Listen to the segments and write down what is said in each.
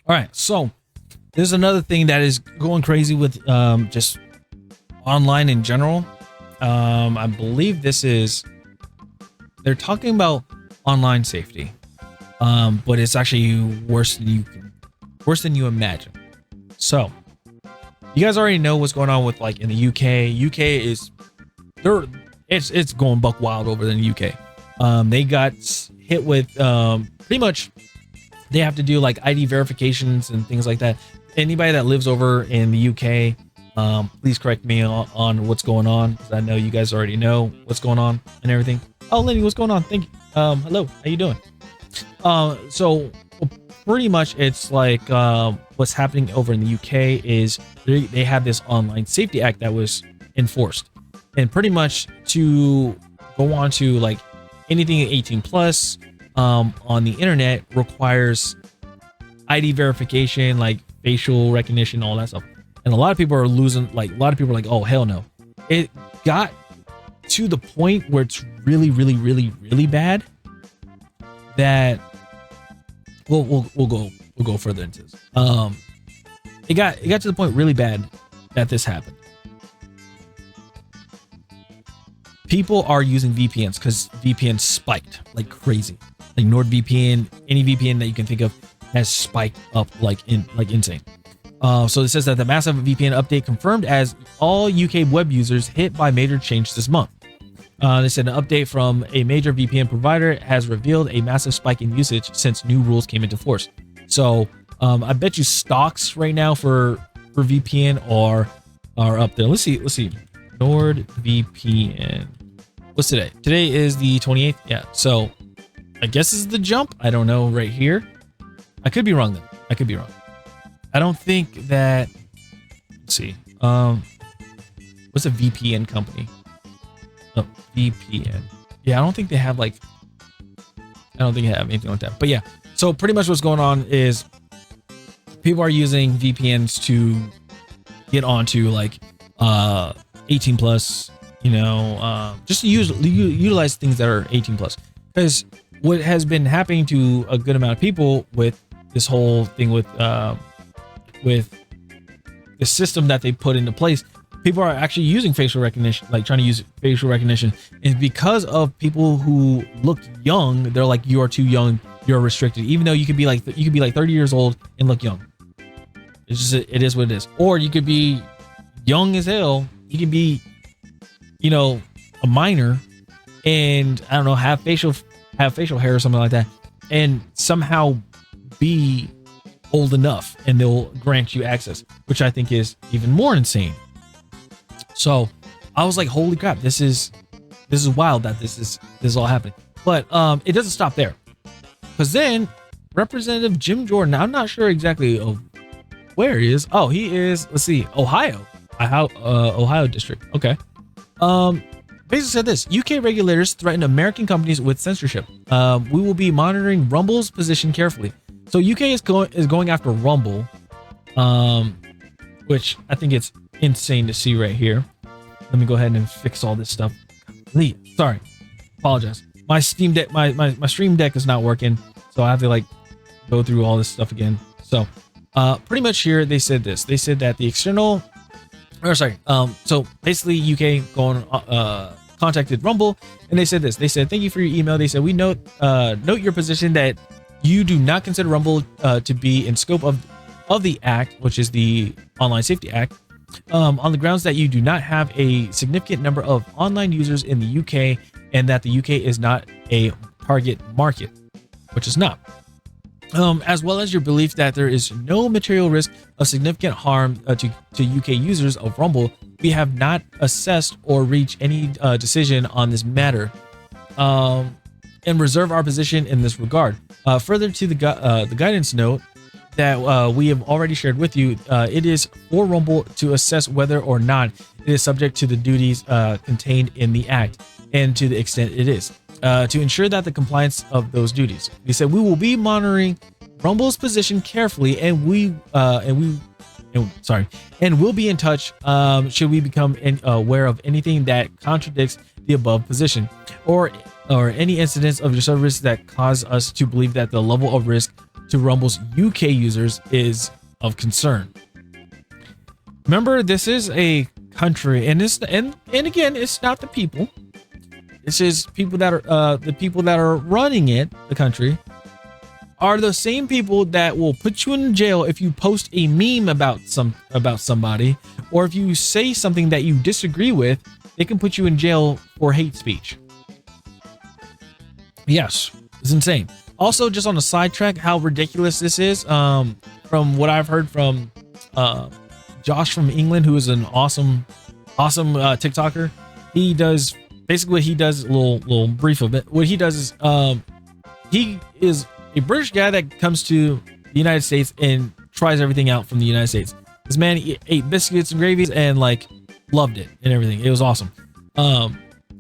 All right, so there's another thing that is going crazy with just online in general. I believe they're talking about online safety, but it's actually worse than you imagine. So you guys already know what's going on with like in the UK. UK is it's going buck wild over in the UK. They got hit with pretty much they have to do like ID verifications and things like that. Anybody that lives over in the UK, please correct me on what's going on, because I know you guys already know what's going on and everything. Oh, Lenny, what's going on? Thank you. Hello, how you doing? So pretty much it's like what's happening over in the UK is they have this Online Safety Act that was enforced, and pretty much to go on to like anything 18 plus on the internet requires ID verification, like facial recognition, all that stuff. And a lot of people are losing, like a lot of people are like, oh hell no. It got to the point where it's really, really, really, really bad that we'll go further into this. It got to the point really bad that this happened. People are using VPNs because VPN spiked like crazy. Like NordVPN, any VPN that you can think of has spiked up like insane. So it says that the massive VPN update confirmed as all UK web users hit by major change this month. They said an update from a major VPN provider has revealed a massive spike in usage since new rules came into force. So I bet you stocks right now for VPN are up there. Let's see. NordVPN. What's today? Today is the 28th. Yeah. So I guess this is the jump. I don't know right here. I could be wrong though. I could be wrong. I don't think that. Let's see. What's a VPN company? Oh, VPN. Yeah, I don't think they have like. I don't think they have anything like that. But yeah. So pretty much what's going on is people are using VPNs to get onto like 18 plus. You know, just to utilize things that are 18 plus. Because what has been happening to a good amount of people with this whole thing with the system that they put into place, people are actually using facial recognition, like trying to use facial recognition. And because of people who look young, they're like, you are too young, you're restricted. Even though you could be like 30 years old and look young. It's just, it is what it is. Or you could be young as hell. You can be, you know, a minor and I don't know, have facial hair or something like that, and somehow be old enough and they'll grant you access, which I think is even more insane. So I was like, holy crap, this is wild that this is all happening. But it doesn't stop there, because then Representative Jim Jordan, I'm not sure exactly of where he is. Oh, he is, let's see, Ohio district. Okay. Basically said this: UK regulators threaten American companies with censorship. We will be monitoring Rumble's position carefully. So UK is going after Rumble, which I think it's insane to see right here. Let me go ahead and fix all this stuff. Sorry, apologize. My Steam Deck, my Stream Deck is not working, so I have to like go through all this stuff again. So pretty much here they said this. They said that the external. So basically UK contacted Rumble and they said this. They said, thank you for your email. They said, we note your position that you do not consider Rumble to be in scope of the act, which is the Online Safety Act, on the grounds that you do not have a significant number of online users in the UK and that the UK is not a target market, which is not. As well as your belief that there is no material risk of significant harm to UK users of Rumble, we have not assessed or reached any decision on this matter, and reserve our position in this regard. Further to the guidance note that we have already shared with you, it is for Rumble to assess whether or not it is subject to the duties contained in the Act, and to the extent it is. To ensure that the compliance of those duties. They said we will be monitoring Rumble's position carefully, and we'll be in touch should we become aware of anything that contradicts the above position, or any incidents of your service that cause us to believe that the level of risk to Rumble's UK users is of concern. Remember, this is a country, and again, it's not the people. This is people that are the people that are running it, the country, are the same people that will put you in jail if you post a meme about somebody, or if you say something that you disagree with. They can put you in jail for hate speech. Yes, it's insane. Also, just on a sidetrack, how ridiculous this is. From what I've heard from Josh from England, who is an awesome TikToker. He does basically what he does. A little brief of it. What he does is he is a British guy that comes to the United States and tries everything out from the United States. This man ate biscuits and gravies and like loved it and everything. It was awesome.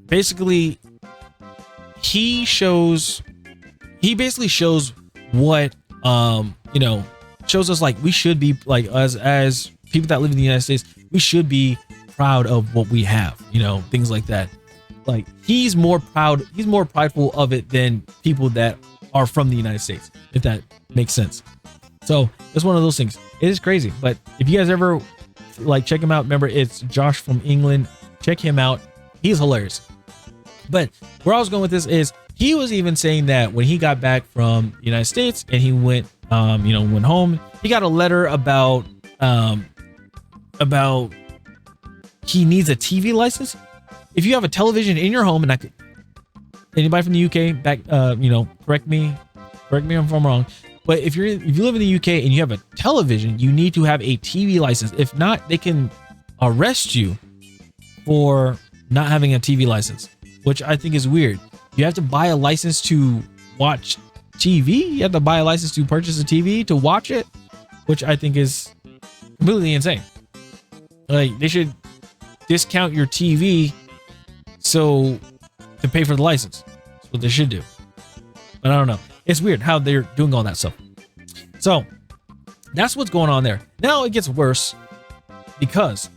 Basically, he basically shows what shows us like we should be like as people that live in the United States, we should be proud of what we have, things like that. Like he's more prideful of it than people that are from the United States, if that makes sense. So it's one of those things. It is crazy, but if you guys ever like check him out, remember it's Josh from England. Check him out. He's hilarious. But where I was going with this is he was even saying that when he got back from the United States and he went home, he got a letter about he needs a TV license. If you have a television in your home, and anybody from the UK correct me if I'm wrong, but if you live in the UK and you have a television, you need to have a TV license. If not, they can arrest you for not having a TV license, which I think is weird. You have to buy a license to watch TV. You have to buy a license to purchase a TV to watch it, which I think is completely insane. Like they should discount your TV to pay for the license. That's what they should do. But I don't know. It's weird how they're doing all that stuff. So that's what's going on there. Now it gets worse because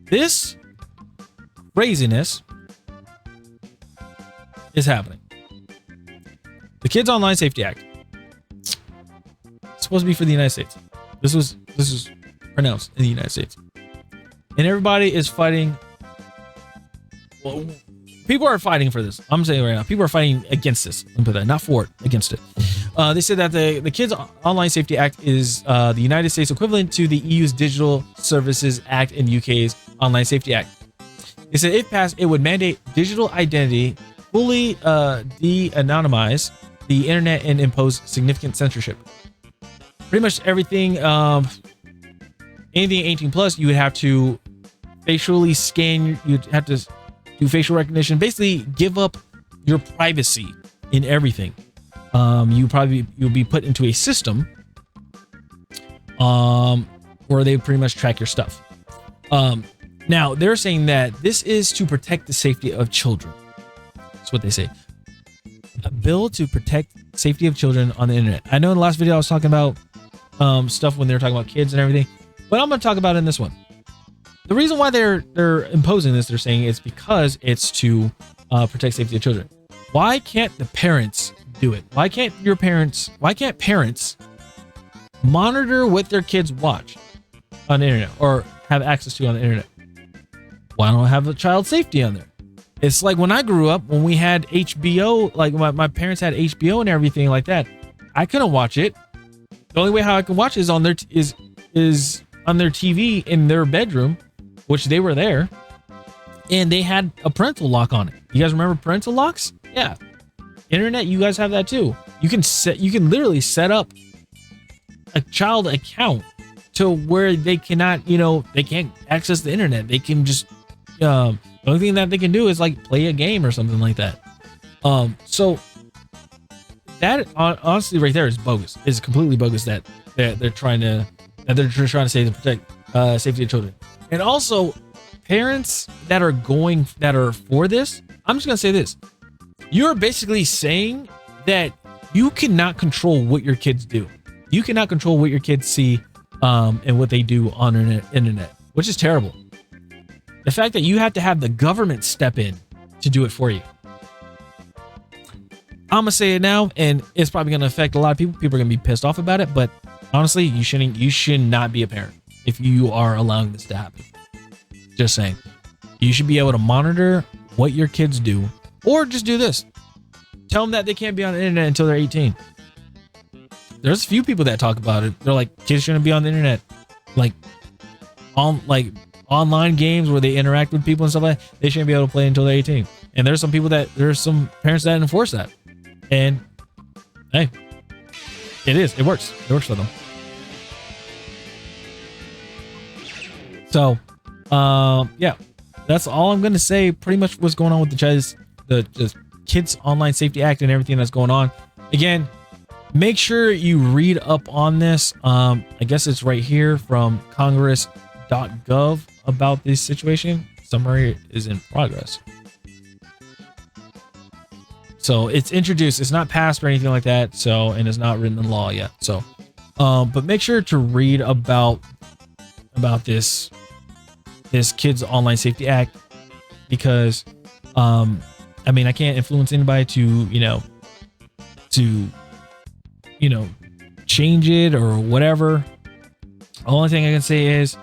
this craziness is happening. The Kids Online Safety Act. It's supposed to be for the United States. This is pronounced in the United States. And everybody is fighting. Well, people are fighting for this. I'm saying right now, people are fighting against this. Let me put that, not for it, against it. They said that the Kids Online Safety Act is the United States equivalent to the EU's Digital Services Act and UK's Online Safety Act. They said if passed, it would mandate digital identity, fully de-anonymize the internet, and impose significant censorship. Pretty much everything, anything 18 plus, you would have to facially scan. You'd have to do facial recognition. Basically, give up your privacy in everything. You'll be put into a system, where they pretty much track your stuff. Now they're saying that this is to protect the safety of children. That's what they say. A bill to protect safety of children on the internet. I know in the last video I was talking about stuff when they were talking about kids and everything, but I'm going to talk about it in this one. The reason why they're imposing this, they're saying, is because it's to protect safety of children. Why can't the parents do it? Why can't parents monitor what their kids watch on the internet or have access to on the internet? Why don't I have a child safety on there? It's like when I grew up, when we had HBO, like my parents had HBO and everything like that. I couldn't watch it. The only way how I can watch it is on their is on their TV in their bedroom, which they were there, and they had a parental lock on it. You guys remember parental locks? Yeah. Internet, you guys have that too. You can literally set up a child account to where they cannot, they can't access the internet. They can just the only thing that they can do is like play a game or something like that. So that honestly right there is bogus. It's completely bogus that they're trying to say to protect safety of children. And also parents that are for this, I'm just gonna say this. You're basically saying that you cannot control what your kids do. You cannot control what your kids see and what they do on internet, which is terrible. The fact that you have to have the government step in to do it for you. I'm gonna say it now, and it's probably gonna affect a lot of people. People are gonna be pissed off about it, but honestly, you should not be a parent if you are allowing this to happen. Just saying. You should be able to monitor what your kids do, or just do this. Tell them that they can't be on the internet until they're 18. There's a few people that talk about it. They're like, kids shouldn't be on the internet. Like online games where they interact with people and stuff like that, they shouldn't be able to play until they're 18. And there's some parents that enforce that. And hey, it works. It works for them. So, yeah, that's all I'm going to say. Pretty much what's going on with the Kids Online Safety Act and everything that's going on. Again, make sure you read up on this. I guess it's right here from congress.gov about this situation. Summary is in progress. So it's introduced. It's not passed or anything like that. So, and it's not written in law yet. So, but make sure to read about this Kids Online Safety Act, because, I mean, I can't influence anybody to change it or whatever. The only thing I can say is,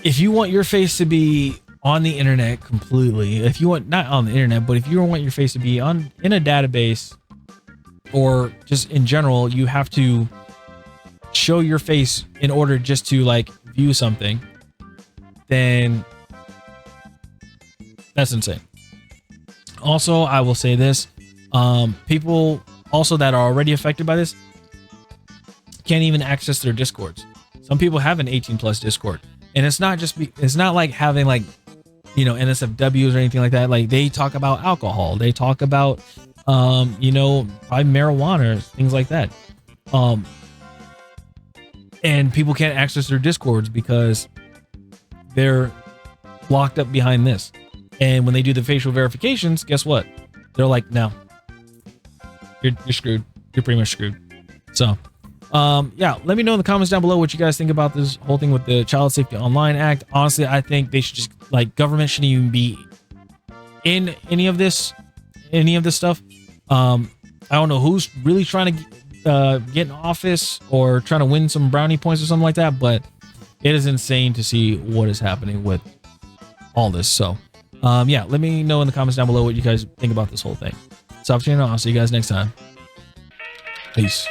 if you want your face to be on the internet completely, if you want, not on the internet, but if you want your face to be in a database or just in general, you have to show your face in order just to like view something, then that's insane. Also, I will say this, people also that are already affected by this can't even access their Discords. Some people have an 18 plus Discord, and it's not like having like, NSFWs or anything like that. Like, they talk about alcohol, they talk about probably marijuana, things like that. And people can't access their Discords because they're locked up behind this. And when they do the facial verifications, guess what? They're like, no, you're screwed. You're pretty much screwed. So, yeah, let me know in the comments down below what you guys think about this whole thing with the Child Safety Online Act. Honestly, I think they should just, like, government shouldn't even be in any of this stuff. I don't know who's really trying to get in office or trying to win some brownie points or something like that, but it is insane to see what is happening with all this. So, yeah, let me know in the comments down below what you guys think about this whole thing. So, I'll see you guys next time. Peace.